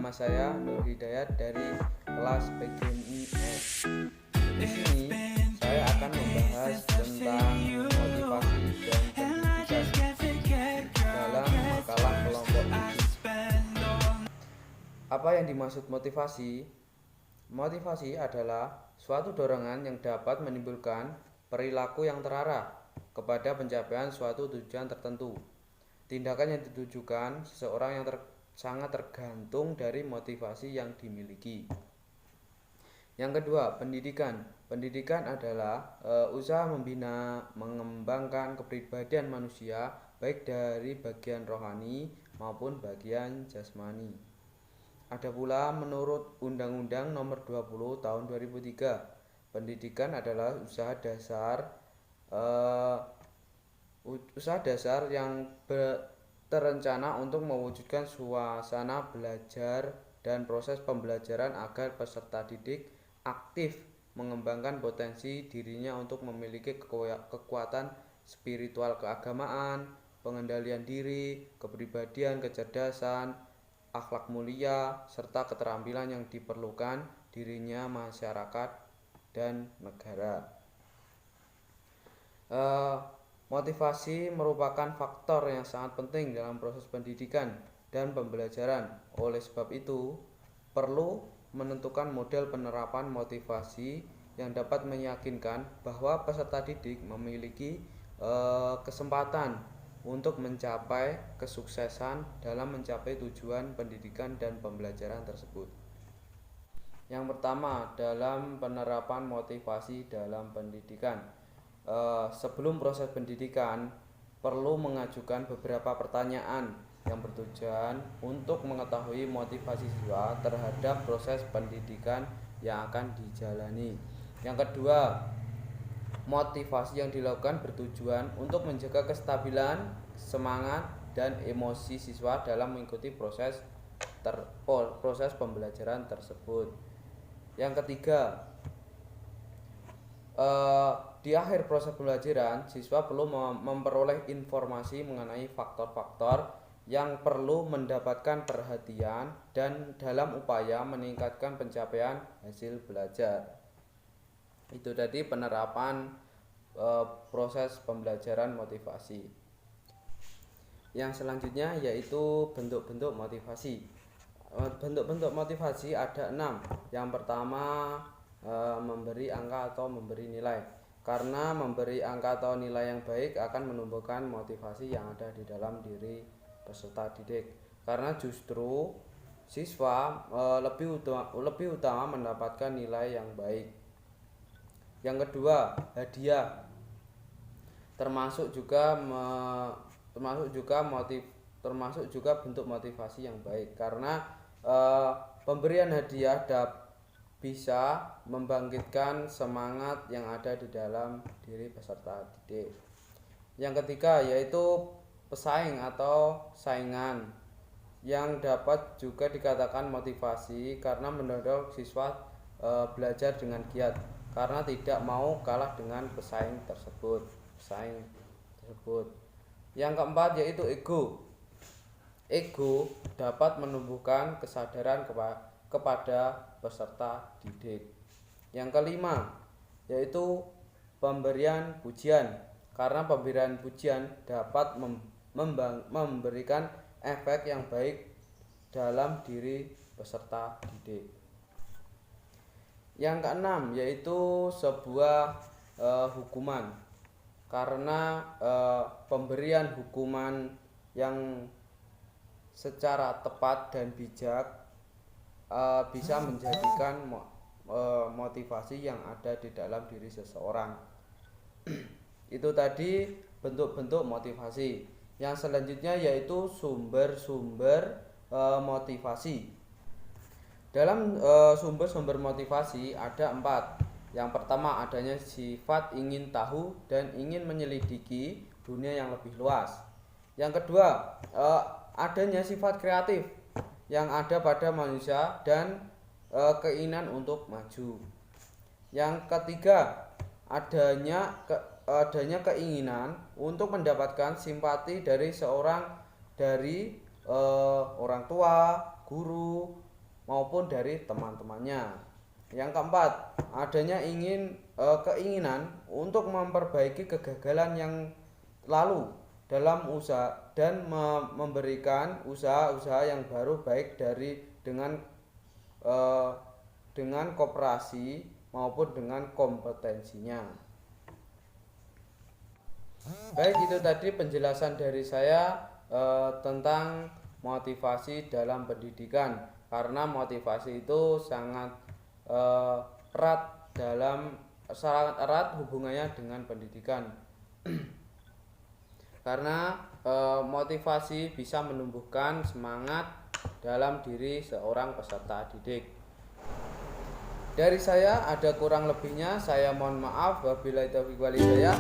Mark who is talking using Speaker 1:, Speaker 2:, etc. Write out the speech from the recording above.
Speaker 1: nama saya Nur Hidayat dari kelas PGMIS. Di sini saya akan membahas tentang motivasi dan pendidikan dalam makalah kelompok 7. Apa yang dimaksud motivasi? Motivasi adalah suatu dorongan yang dapat menimbulkan perilaku yang terarah kepada pencapaian suatu tujuan tertentu. Tindakan yang ditujukan seseorang yang sangat tergantung dari motivasi yang dimiliki. Yang kedua, pendidikan. Pendidikan adalah usaha membina, mengembangkan kepribadian manusia baik dari bagian rohani maupun bagian jasmani. Ada pula menurut Undang-Undang Nomor 20 Tahun 2003, pendidikan adalah usaha dasar yang terencana untuk mewujudkan suasana belajar dan proses pembelajaran agar peserta didik aktif mengembangkan potensi dirinya untuk memiliki kekuatan spiritual keagamaan, pengendalian diri, kepribadian, kecerdasan, akhlak mulia, serta keterampilan yang diperlukan dirinya masyarakat dan negara. Motivasi merupakan faktor yang sangat penting dalam proses pendidikan dan pembelajaran. Oleh sebab itu, perlu menentukan model penerapan motivasi yang dapat meyakinkan bahwa peserta didik memiliki kesempatan untuk mencapai kesuksesan dalam mencapai tujuan pendidikan dan pembelajaran tersebut. Yang pertama, dalam penerapan motivasi dalam pendidikan. Sebelum proses pendidikan, perlu mengajukan beberapa pertanyaan yang bertujuan untuk mengetahui motivasi siswa terhadap proses pendidikan yang akan dijalani. Yang kedua, motivasi yang dilakukan bertujuan untuk menjaga kestabilan, semangat, dan emosi siswa dalam mengikuti proses pembelajaran tersebut. Yang ketiga, di akhir proses pembelajaran, siswa perlu memperoleh informasi mengenai faktor-faktor yang perlu mendapatkan perhatian dan dalam upaya meningkatkan pencapaian hasil belajar. Itu tadi penerapan proses pembelajaran motivasi. Yang selanjutnya yaitu bentuk-bentuk motivasi. Bentuk-bentuk motivasi ada 6. Yang pertama, memberi angka atau memberi nilai, karena memberi angka atau nilai yang baik akan menumbuhkan motivasi yang ada di dalam diri peserta didik, karena justru siswa lebih utama mendapatkan nilai yang baik. Yang kedua, hadiah, termasuk juga bentuk motivasi yang baik, karena pemberian hadiah bisa membangkitkan semangat yang ada di dalam diri peserta didik. Yang ketiga yaitu pesaing atau saingan, yang dapat juga dikatakan motivasi karena mendorong siswa belajar dengan giat karena tidak mau kalah dengan pesaing tersebut. Yang keempat yaitu ego. Ego dapat menumbuhkan kesadaran kepada peserta didik. Yang kelima yaitu pemberian pujian, karena pemberian pujian dapat memberikan efek yang baik dalam diri peserta didik. Yang keenam yaitu sebuah hukuman, karena pemberian hukuman yang secara tepat dan bijak bisa menjadikan motivasi yang ada di dalam diri seseorang. Itu tadi bentuk-bentuk motivasi. Yang selanjutnya yaitu sumber-sumber motivasi. Dalam sumber-sumber motivasi ada 4. Yang pertama, adanya sifat ingin tahu dan ingin menyelidiki dunia yang lebih luas. Yang kedua, adanya sifat kreatif yang ada pada manusia dan keinginan untuk maju. Yang ketiga, adanya keinginan untuk mendapatkan simpati dari orang tua, guru, maupun dari teman-temannya. Yang keempat, adanya keinginan untuk memperbaiki kegagalan yang lalu dalam usaha dan memberikan usaha-usaha yang baru baik dengan koperasi maupun dengan kompetensinya. Baik, itu tadi penjelasan dari saya tentang motivasi dalam pendidikan, karena motivasi itu sangat erat hubungannya dengan pendidikan. Karena motivasi bisa menumbuhkan semangat dalam diri seorang peserta didik. Dari saya ada kurang lebihnya, saya mohon maaf. Wabillahi taufiq wal hidayah.